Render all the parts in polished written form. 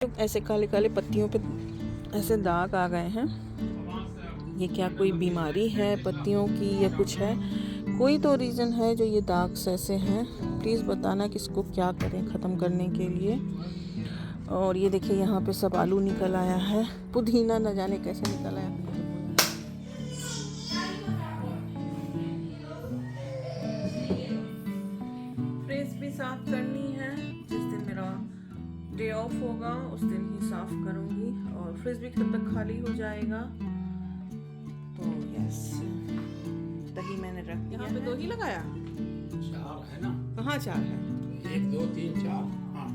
ऐसे काले काले पत्तियों पे ऐसे दाग आ गए हैं। ये क्या कोई बीमारी है पत्तियों की या कुछ है? कोई तो रीज़न है जो ये दाग ऐसे हैं। प्लीज़ बताना कि इसको क्या करें ख़त्म करने के लिए। और ये देखिए यहाँ पे सब आलू निकल आया है, पुदीना न जाने कैसे निकल आया। फ्रिज भी साफ करनी है। जिस दिन मेरा डे ऑफ होगा उस दिन ही साफ करूँगी और फ्रिज भी तब तक खाली हो जाएगा। तो यस, दही मैंने रख दिया। यहाँ पे 2 ही लगाया? 4 है ना? कहाँ 4 है? 1 2 3 4। हाँ।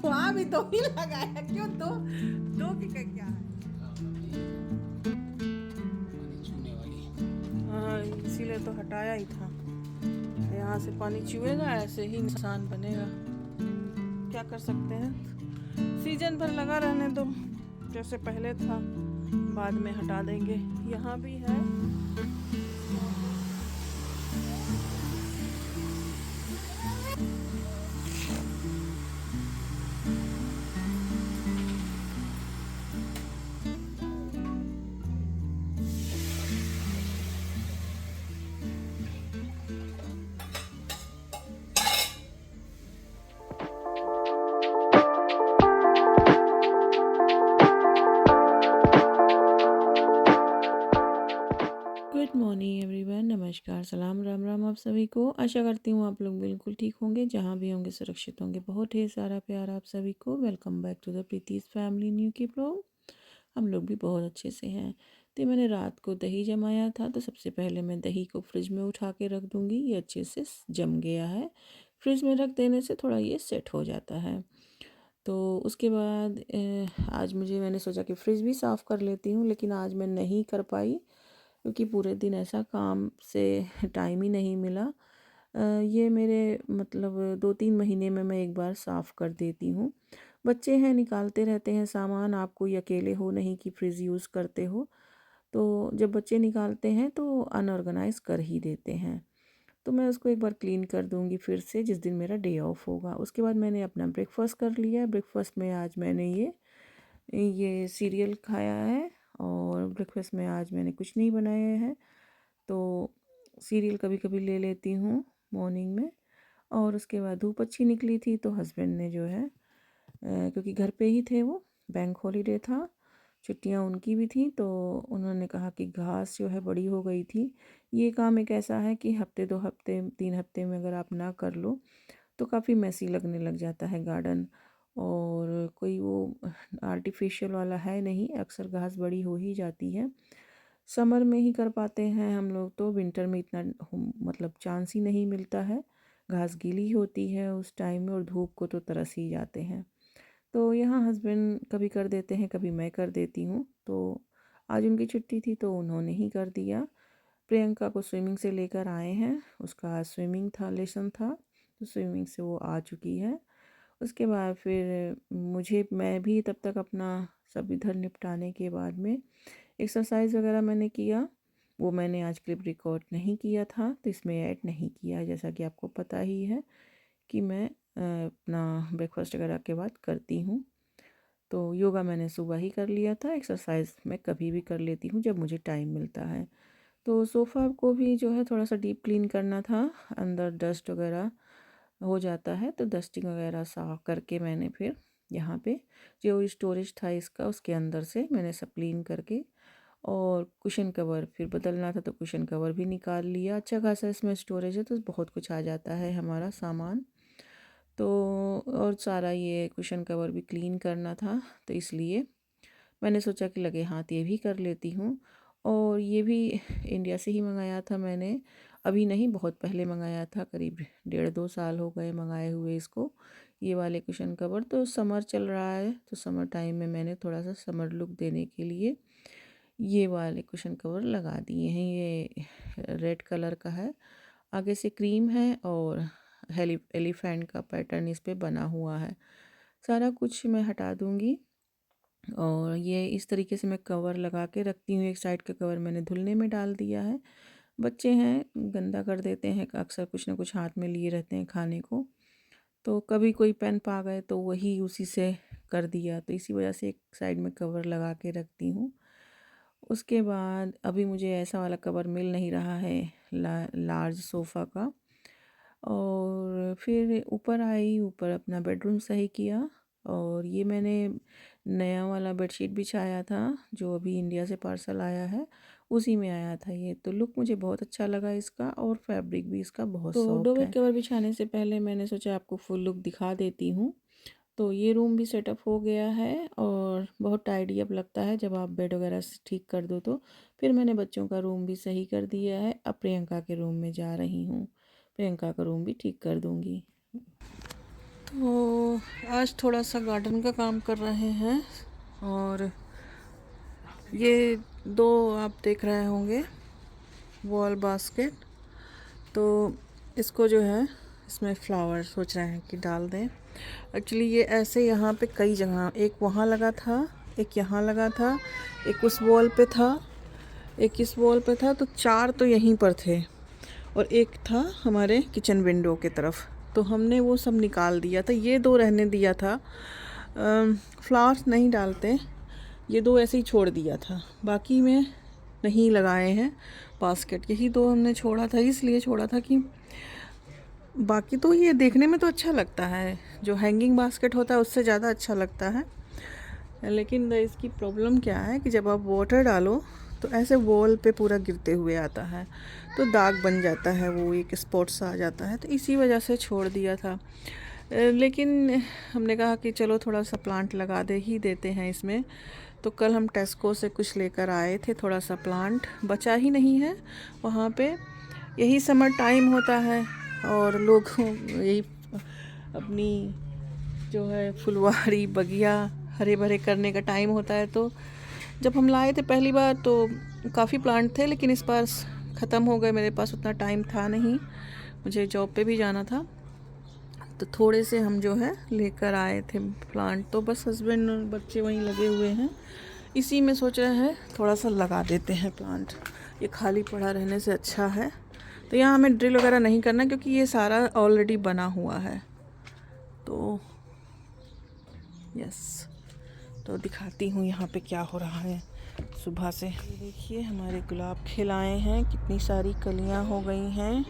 वहाँ भी 2 ही लगाया, क्यों 2 की क्या है? पानी छूने वाली। हाँ, इसीलिए तो हटाया ही था। यहाँ से पानी चुएगा, ऐसे ही इंसान बनेगा। क्या कर सकते हैं, सीजन भर लगा रहने दो जैसे पहले था, बाद में हटा देंगे। यहाँ भी है। गुड मॉर्निंग एवरीवन, नमस्कार, सलाम, राम राम आप सभी को। आशा करती हूँ आप लोग बिल्कुल ठीक होंगे, जहाँ भी होंगे सुरक्षित होंगे। बहुत ढेर सारा प्यार आप सभी को। Welcome back to the Preeti's family new की ब्लॉग। हम लोग भी बहुत अच्छे से हैं। तो मैंने रात को दही जमाया था, तो सबसे पहले मैं दही को फ्रिज में उठा के रख दूँगी। ये अच्छे से जम गया है। फ्रिज में रख देने से थोड़ा ये सेट हो जाता है। तो उसके बाद आज मैंने सोचा कि फ्रिज भी साफ़ कर लेती हूँ, लेकिन आज मैं नहीं कर पाई क्योंकि पूरे दिन ऐसा काम से टाइम ही नहीं मिला। ये मेरे मतलब 2-3 महीने में मैं एक बार साफ़ कर देती हूँ। बच्चे हैं, निकालते रहते हैं सामान। आप कोई अकेले हो नहीं कि फ्रिज यूज़ करते हो। तो जब बच्चे निकालते हैं तो अनऑर्गेनाइज़ कर ही देते हैं। तो मैं उसको एक बार क्लीन कर दूँगी फिर से जिस दिन मेरा डे ऑफ होगा। उसके बाद मैंने अपना ब्रेकफ़ास्ट कर लिया। ब्रेकफ़ास्ट में आज मैंने ये सीरियल खाया है और ब्रेकफ़ास्ट में आज मैंने कुछ नहीं बनाया है। तो सीरियल कभी कभी ले लेती हूँ मॉर्निंग में। और उसके बाद धूप अच्छी निकली थी तो हस्बैंड ने जो है क्योंकि घर पे ही थे वो, बैंक हॉलीडे था, छुट्टियां उनकी भी थी, तो उन्होंने कहा कि घास जो है बड़ी हो गई थी। ये काम एक ऐसा है कि हफ्ते 2 हफ्ते 3 हफ्ते में अगर आप ना कर लो तो काफ़ी मैसी लगने लग जाता है गार्डन। और कोई वो आर्टिफिशियल वाला है नहीं, अक्सर घास बड़ी हो ही जाती है। समर में ही कर पाते हैं हम लोग, तो विंटर में इतना मतलब चांस ही नहीं मिलता है। घास गीली होती है उस टाइम में और धूप को तो तरस ही जाते हैं। तो यहाँ हस्बैंड कभी कर देते हैं, कभी मैं कर देती हूँ। तो आज उनकी छुट्टी थी तो उन्होंने ही कर दिया। प्रियंका को स्विमिंग से लेकर आए हैं, उसका आज स्विमिंग था, लेसन था, तो स्विमिंग से वो आ चुकी है। उसके बाद फिर मैं भी तब तक अपना सब इधर निपटाने के बाद में एक्सरसाइज वगैरह मैंने किया। वो मैंने आज क्लिप रिकॉर्ड नहीं किया था तो इसमें ऐड नहीं किया, जैसा कि आपको पता ही है कि मैं अपना ब्रेकफास्ट वगैरह के बाद करती हूँ। तो योगा मैंने सुबह ही कर लिया था, एक्सरसाइज मैं कभी भी कर लेती हूँ जब मुझे टाइम मिलता है। तो सोफ़ा को भी जो है थोड़ा सा डीप क्लीन करना था, अंदर डस्ट वगैरह हो जाता है, तो डस्टिंग वगैरह साफ करके मैंने फिर यहाँ पे जो स्टोरेज था इसका, उसके अंदर से मैंने सब क्लीन करके और कुशन कवर फिर बदलना था तो कुशन कवर भी निकाल लिया। अच्छा खासा इसमें स्टोरेज है तो बहुत कुछ आ जाता है हमारा सामान। तो और सारा ये कुशन कवर भी क्लीन करना था, तो इसलिए मैंने सोचा कि लगे हाथ ये भी कर लेती हूँ। और ये भी इंडिया से ही मंगाया था मैंने, अभी नहीं बहुत पहले मंगाया था, करीब 1.5-2 साल हो गए मंगाए हुए इसको। ये वाले कुशन कवर तो समर चल रहा है तो समर टाइम में मैंने थोड़ा सा समर लुक देने के लिए ये वाले कुशन कवर लगा दिए हैं। ये रेड कलर का है, आगे से क्रीम है और एलिफेंट का पैटर्न इस पे बना हुआ है। सारा कुछ मैं हटा दूँगी और ये इस तरीके से मैं कवर लगा के रखती हूँ। एक साइड का कवर मैंने धुलने में डाल दिया है। बच्चे हैं, गंदा कर देते हैं, अक्सर कुछ ना कुछ हाथ में लिए रहते हैं खाने को, तो कभी कोई पेन पा गए तो वही उसी से कर दिया, तो इसी वजह से एक साइड में कवर लगा के रखती हूँ। उसके बाद अभी मुझे ऐसा वाला कवर मिल नहीं रहा है लार्ज सोफ़ा का। और फिर ऊपर आई, ऊपर अपना बेडरूम सही किया। और ये मैंने नया वाला बेडशीट बिछाया था जो अभी इंडिया से पार्सल आया है, उसी में आया था ये। तो लुक मुझे बहुत अच्छा लगा इसका, और फैब्रिक भी इसका बहुत तो सॉफ्ट डोवेट है। कवर बिछाने से पहले मैंने सोचा आपको फुल लुक दिखा देती हूँ। तो ये रूम भी सेटअप हो गया है और बहुत टाइडी अप लगता है जब आप बेड वगैरह ठीक कर दो तो। फिर मैंने बच्चों का रूम भी सही कर दिया है। अब प्रियंका के रूम में जा रही हूँ, प्रियंका का रूम भी ठीक कर दूँगी। तो आज थोड़ा सा गार्डन का काम कर रहे हैं। और ये दो आप देख रहे होंगे वॉल बास्केट, तो इसको जो है इसमें फ्लावर सोच रहे हैं कि डाल दें। एक्चुअली ये ऐसे यहाँ पे कई जगह, एक वहाँ लगा था, एक यहाँ लगा था, एक उस वॉल पे था, एक इस वॉल पे था, तो 4 तो यहीं पर थे और एक था हमारे किचन विंडो के तरफ। तो हमने वो सब निकाल दिया था, ये 2 रहने दिया था। फ्लावर्स नहीं डालते, ये 2 ऐसे ही छोड़ दिया था, बाकी में नहीं लगाए हैं बास्केट। यही 2 हमने छोड़ा था, इसलिए छोड़ा था कि बाकी तो ये देखने में तो अच्छा लगता है, जो हैंगिंग बास्केट होता है उससे ज़्यादा अच्छा लगता है। लेकिन इसकी प्रॉब्लम क्या है कि जब आप वाटर डालो तो ऐसे वॉल पे पूरा गिरते हुए आता है, तो दाग बन जाता है, वो एक स्पॉट सा आ जाता है, तो इसी वजह से छोड़ दिया था। लेकिन हमने कहा कि चलो थोड़ा सा प्लांट लगा दे ही देते हैं इसमें। तो कल हम टेस्को से कुछ लेकर आए थे, थोड़ा सा प्लांट बचा ही नहीं है वहाँ पे। यही समर टाइम होता है और लोग यही अपनी जो है फुलवारी बगिया हरे भरे करने का टाइम होता है। तो जब हम लाए थे पहली बार तो काफ़ी प्लांट थे, लेकिन इस बार ख़त्म हो गए, मेरे पास उतना टाइम था नहीं, मुझे जॉब पे भी जाना था। तो थोड़े से हम जो है लेकर आए थे प्लांट, तो बस हस्बैंड और बच्चे वहीं लगे हुए हैं, इसी में सोच रहे हैं थोड़ा सा लगा देते हैं प्लांट, ये खाली पड़ा रहने से अच्छा है। तो यहाँ हमें ड्रिल वगैरह नहीं करना क्योंकि ये सारा ऑलरेडी बना हुआ है। तो यस, तो दिखाती हूँ यहाँ पे क्या हो रहा है सुबह से। ये देखिए हमारे गुलाब खिलाए हैं, कितनी सारी कलियाँ हो गई हैं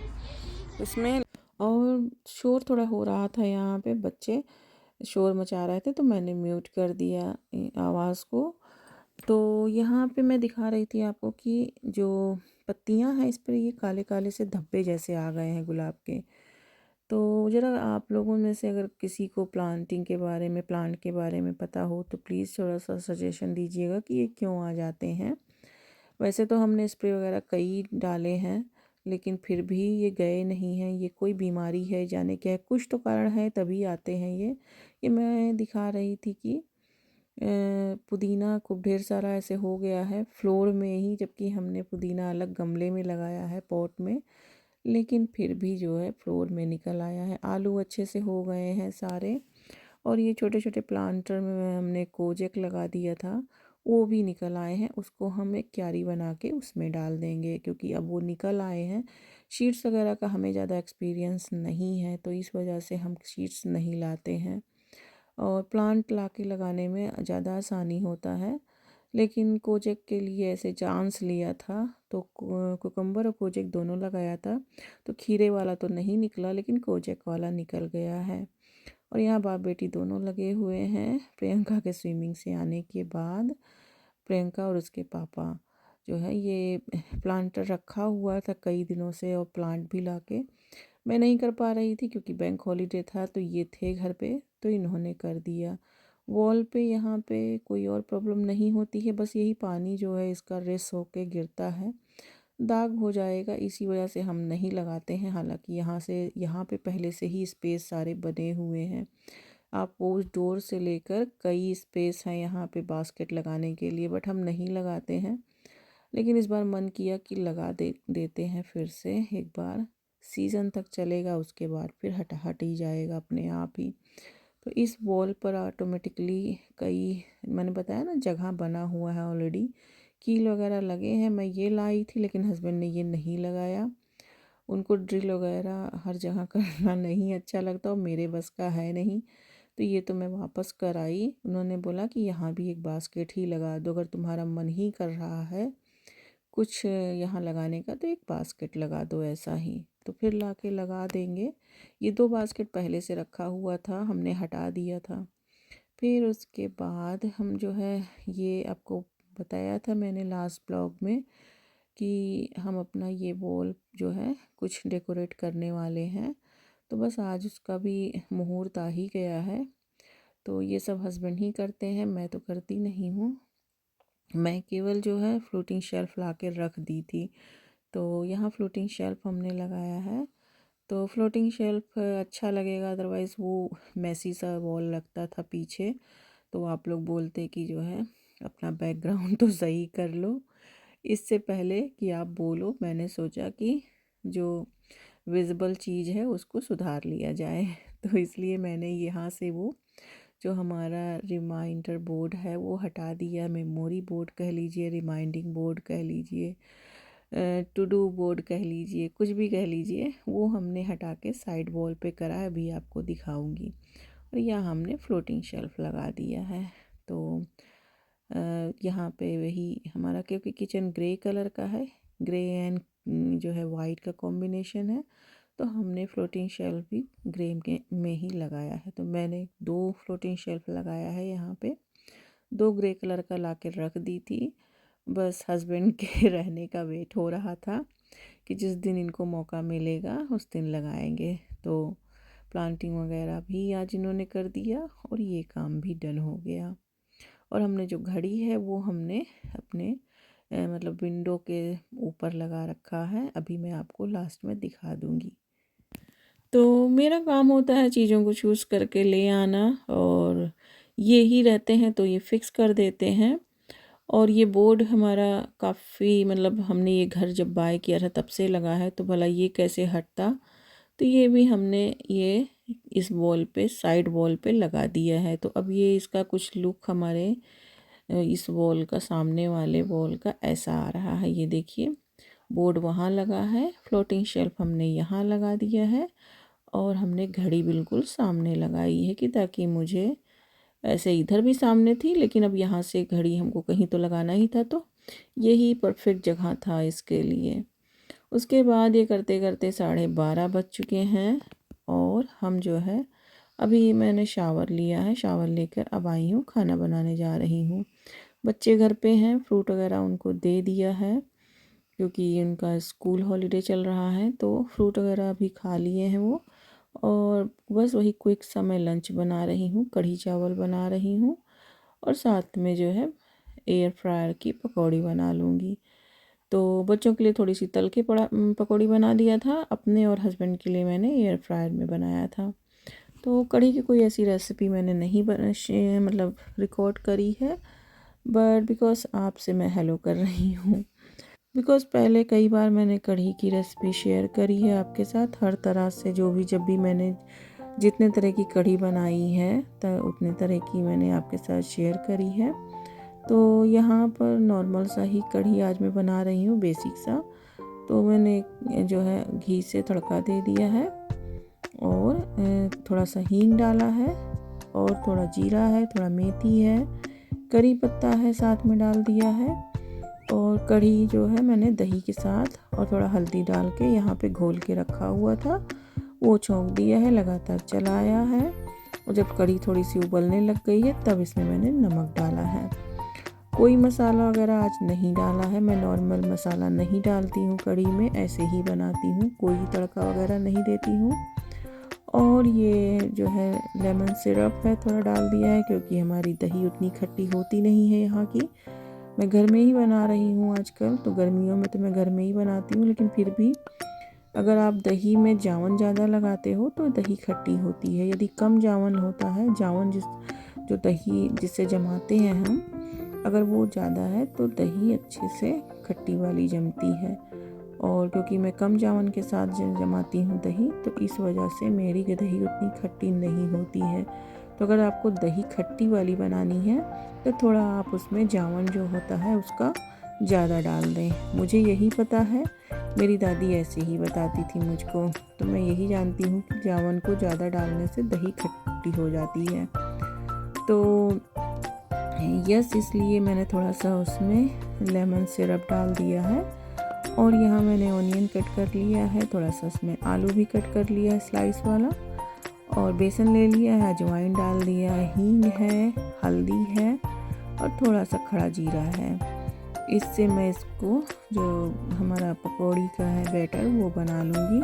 इसमें। और शोर थोड़ा हो रहा था, यहाँ पे बच्चे शोर मचा रहे थे तो मैंने म्यूट कर दिया आवाज़ को। तो यहाँ पे मैं दिखा रही थी आपको कि जो पत्तियाँ हैं इस पर ये काले काले से धब्बे जैसे आ गए हैं गुलाब के। तो ज़रा आप लोगों में से अगर किसी को प्लांटिंग के बारे में, प्लांट के बारे में पता हो तो प्लीज़ थोड़ा सा सजेशन दीजिएगा कि ये क्यों आ जाते हैं। वैसे तो हमने स्प्रे वगैरह कई डाले हैं, लेकिन फिर भी ये गए नहीं हैं। ये कोई बीमारी है, जाने क्या है, कुछ तो कारण है तभी आते हैं ये मैं दिखा रही थी कि पुदीना खूब ढेर सारा ऐसे हो गया है फ्लोर में ही, जबकि हमने पुदीना अलग गमले में लगाया है पॉट में, लेकिन फिर भी जो है फ्लोर में निकल आया है। आलू अच्छे से हो गए हैं सारे। और ये छोटे छोटे प्लांटर में हमने कोजेक लगा दिया था, वो भी निकल आए हैं। उसको हम एक क्यारी बना के उसमें डाल देंगे, क्योंकि अब वो निकल आए हैं। शीट्स वगैरह का हमें ज़्यादा एक्सपीरियंस नहीं है, तो इस वजह से हम शीट्स नहीं लाते हैं। और प्लांट लाके लगाने में ज़्यादा आसानी होता है। लेकिन कोजेक के लिए ऐसे चांस लिया था, तो कुकम्बर और कोजेक दोनों लगाया था, तो खीरे वाला तो नहीं निकला लेकिन कोजेक वाला निकल गया है। और यहाँ बाप बेटी दोनों लगे हुए हैं। प्रियंका के स्विमिंग से आने के बाद प्रियंका और उसके पापा जो है, ये प्लांटर रखा हुआ था कई दिनों से, और प्लांट भी लाके मैं नहीं कर पा रही थी क्योंकि बैंक हॉलीडे था, तो ये थे घर पे तो इन्होंने कर दिया। वॉल पे यहाँ पे कोई और प्रॉब्लम नहीं होती है, बस यही पानी जो है इसका रेस होके गिरता है, दाग हो जाएगा, इसी वजह से हम नहीं लगाते हैं। हालांकि यहाँ पे पहले से ही स्पेस सारे बने हुए हैं, आपको उस डोर से लेकर कई स्पेस हैं यहाँ पे बास्केट लगाने के लिए, बट हम नहीं लगाते हैं। लेकिन इस बार मन किया कि लगा देते हैं फिर से एक बार, सीज़न तक चलेगा, उसके बाद फिर हट ही जाएगा अपने आप ही। तो इस वॉल पर ऑटोमेटिकली कई, मैंने बताया ना, जगह बना हुआ है ऑलरेडी, कील वगैरह लगे हैं। मैं ये लाई थी लेकिन हस्बैंड ने ये नहीं लगाया। उनको ड्रिल वगैरह हर जगह करना नहीं अच्छा लगता और मेरे बस का है नहीं। तो ये तो मैं वापस कर आई। उन्होंने बोला कि यहाँ भी एक बास्केट ही लगा दो, अगर तुम्हारा मन ही कर रहा है कुछ यहाँ लगाने का तो एक बास्केट लगा दो ऐसा ही। तो फिर लाके लगा देंगे। ये 2 बास्केट पहले से रखा हुआ था, हमने हटा दिया था। फिर उसके बाद हम जो है ये आपको बताया था मैंने लास्ट ब्लॉग में कि हम अपना ये वॉल जो है कुछ डेकोरेट करने वाले हैं। तो बस आज उसका भी मुहूर्त आ ही गया है। तो ये सब हस्बैंड ही करते हैं, मैं तो करती नहीं हूँ। मैं केवल जो है फ्लोटिंग शेल्फ ला के रख दी थी। तो यहाँ फ्लोटिंग शेल्फ हमने लगाया है। तो फ्लोटिंग शेल्फ अच्छा लगेगा, अदरवाइज़ वो मैसी सा वॉल लगता था पीछे। तो आप लोग बोलते कि जो है अपना बैकग्राउंड तो सही कर लो। इससे पहले कि आप बोलो मैंने सोचा कि जो विज़िबल चीज़ है उसको सुधार लिया जाए। तो इसलिए मैंने यहाँ से वो जो हमारा रिमाइंडर बोर्ड है वो हटा दिया। मेमोरी बोर्ड कह लीजिए, रिमाइंडिंग बोर्ड कह लीजिए, टू डू बोर्ड कह लीजिए, कुछ भी कह लीजिए, वो हमने हटा के साइड वॉल पे करा है, अभी आपको दिखाऊंगी। और यहाँ हमने फ्लोटिंग शेल्फ लगा दिया है। तो यहाँ पे वही हमारा, क्योंकि किचन ग्रे कलर का है, ग्रे एंड जो है वाइट का कॉम्बिनेशन है, तो हमने फ्लोटिंग शेल्फ भी ग्रे में ही लगाया है। तो मैंने 2 फ्लोटिंग शेल्फ लगाया है यहाँ पे, 2 ग्रे कलर का ला के रख दी थी। बस हस्बैंड के रहने का वेट हो रहा था कि जिस दिन इनको मौका मिलेगा उस दिन लगाएंगे। तो प्लांटिंग वगैरह भी आज इन्होंने कर दिया और ये काम भी डन हो गया। और हमने जो घड़ी है वो हमने अपने मतलब विंडो के ऊपर लगा रखा है। अभी मैं आपको लास्ट में दिखा दूंगी। तो मेरा काम होता है चीज़ों को चूज़ करके ले आना, और ये ही रहते हैं तो ये फिक्स कर देते हैं। और ये बोर्ड हमारा काफ़ी, मतलब हमने ये घर जब बाय किया था तब से लगा है, तो भला ये कैसे हटता। तो ये भी हमने ये इस वॉल पे, साइड वॉल पे लगा दिया है। तो अब ये इसका कुछ लुक हमारे इस वॉल का, सामने वाले वॉल का ऐसा आ रहा है। ये देखिए, बोर्ड वहाँ लगा है, फ्लोटिंग शेल्फ हमने यहाँ लगा दिया है, और हमने घड़ी बिल्कुल सामने लगाई है कि ताकि मुझे, ऐसे इधर भी सामने थी लेकिन अब यहाँ से घड़ी हमको कहीं तो लगाना ही था, तो यही परफेक्ट जगह था इसके लिए। उसके बाद ये करते करते 12:30 बज चुके हैं, और हम जो है अभी मैंने शावर लिया है, शावर लेकर अब आई हूँ, खाना बनाने जा रही हूँ। बच्चे घर पे हैं, फ्रूट वगैरह उनको दे दिया है क्योंकि उनका स्कूल हॉलीडे चल रहा है, तो फ्रूट वगैरह अभी खा लिए हैं वो। और बस वही क्विक सा मैं लंच बना रही हूँ, कढ़ी चावल बना रही हूँ, और साथ में जो है एयर फ्रायर की पकौड़ी बना लूँगी। तो बच्चों के लिए थोड़ी सी तल के पकौड़ी बना दिया था, अपने और हस्बैंड के लिए मैंने एयर फ्रायर में बनाया था। तो कढ़ी की कोई ऐसी रेसिपी मैंने नहीं मतलब रिकॉर्ड करी है, बट बिकॉज़ आपसे मैं हेलो कर रही हूँ। बिकॉज़ पहले कई बार मैंने कढ़ी की रेसिपी शेयर करी है आपके साथ, हर तरह से, जो भी जब भी मैंने जितने तरह की कढ़ी बनाई है तो उतने तरह की मैंने आपके साथ शेयर करी है। तो यहाँ पर नॉर्मल सा ही कढ़ी आज मैं बना रही हूँ, बेसिक सा। तो मैंने जो है घी से तड़का दे दिया है, और थोड़ा सा हींग डाला है, और थोड़ा जीरा है, थोड़ा मेथी है, करी पत्ता है साथ में डाल दिया है। और कढ़ी जो है मैंने दही के साथ और थोड़ा हल्दी डाल के यहाँ पे घोल के रखा हुआ था, वो छोंक दिया है, लगातार चलाया है। और जब कढ़ी थोड़ी सी उबलने लग गई है तब इसमें मैंने नमक डाला है। कोई मसाला वगैरह आज नहीं डाला है, मैं नॉर्मल मसाला नहीं डालती हूँ कढ़ी में, ऐसे ही बनाती हूँ, कोई तड़का वगैरह नहीं देती हूँ। और ये जो है लेमन सिरप है थोड़ा डाल दिया है, क्योंकि हमारी दही उतनी खट्टी होती नहीं है यहाँ की। मैं घर में ही बना रही हूँ आजकल, तो गर्मियों में तो मैं घर में ही बनाती हूँ, लेकिन फिर भी अगर आप दही में जावन ज़्यादा लगाते हो तो दही खट्टी होती है। यदि कम जावन होता है, जावन जो दही जिससे जमाते हैं हम, अगर वो ज़्यादा है तो दही अच्छे से खट्टी वाली जमती है। और क्योंकि मैं कम जावन के साथ जमाती हूँ दही, तो इस वजह से मेरी दही उतनी खट्टी नहीं होती है। तो अगर आपको दही खट्टी वाली बनानी है तो थोड़ा आप उसमें जावन जो होता है उसका ज़्यादा डाल दें। मुझे यही पता है, मेरी दादी ऐसे ही बताती थी मुझको, तो मैं यही जानती हूँ कि जावन को ज़्यादा डालने से दही खट्टी हो जाती है। तो यस, इसलिए मैंने थोड़ा सा उसमें लेमन सिरप डाल दिया है। और यहाँ मैंने ऑनियन कट कर लिया है, थोड़ा सा उसमें आलू भी कट कर लिया है स्लाइस वाला, और बेसन ले लिया है, अजवाइन डाल दिया है, हींग है, हल्दी है और थोड़ा सा खड़ा जीरा है। इससे मैं इसको जो हमारा पकौड़ी का है बैटर वो बना लूँगी।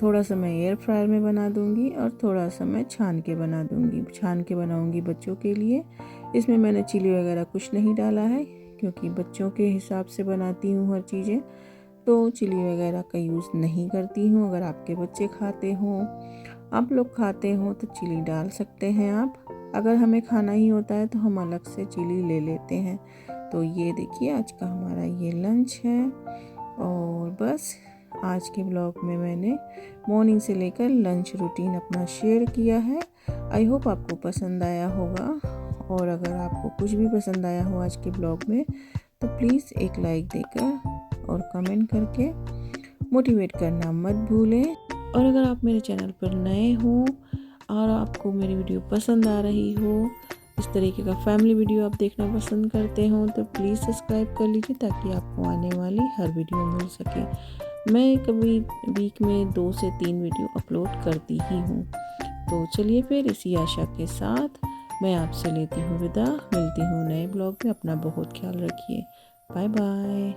थोड़ा सा मैं एयर फ्रायर में बना दूँगी और थोड़ा सा मैं छान के बना दूँगी। छान के बनाऊँगी बच्चों के लिए। इसमें मैंने चिली वगैरह कुछ नहीं डाला है, क्योंकि बच्चों के हिसाब से बनाती हूँ हर चीज़ें, तो चिली वगैरह का यूज़ नहीं करती हूँ। अगर आपके बच्चे खाते हों, आप लोग खाते हो तो चिली डाल सकते हैं आप। अगर हमें खाना ही होता है तो हम अलग से चिली ले लेते हैं। तो ये देखिए आज का हमारा ये लंच है। और बस आज के ब्लॉग में मैंने मॉर्निंग से लेकर लंच रूटीन अपना शेयर किया है। आई होप आपको पसंद आया होगा, और अगर आपको कुछ भी पसंद आया हो आज के ब्लॉग में तो प्लीज़ एक लाइक देकर और कमेंट करके मोटिवेट करना मत भूलें। और अगर आप मेरे चैनल पर नए हो और आपको मेरी वीडियो पसंद आ रही हो, इस तरीके का फैमिली वीडियो आप देखना पसंद करते हो, तो प्लीज़ सब्सक्राइब कर लीजिए ताकि आपको आने वाली हर वीडियो मिल सके। मैं कभी वीक में 2 से 3 वीडियो अपलोड करती ही हूँ। तो चलिए फिर इसी आशा के साथ मैं आपसे लेती हूँ विदा। मिलती हूँ नए ब्लॉग में। अपना बहुत ख्याल रखिए। Bye bye.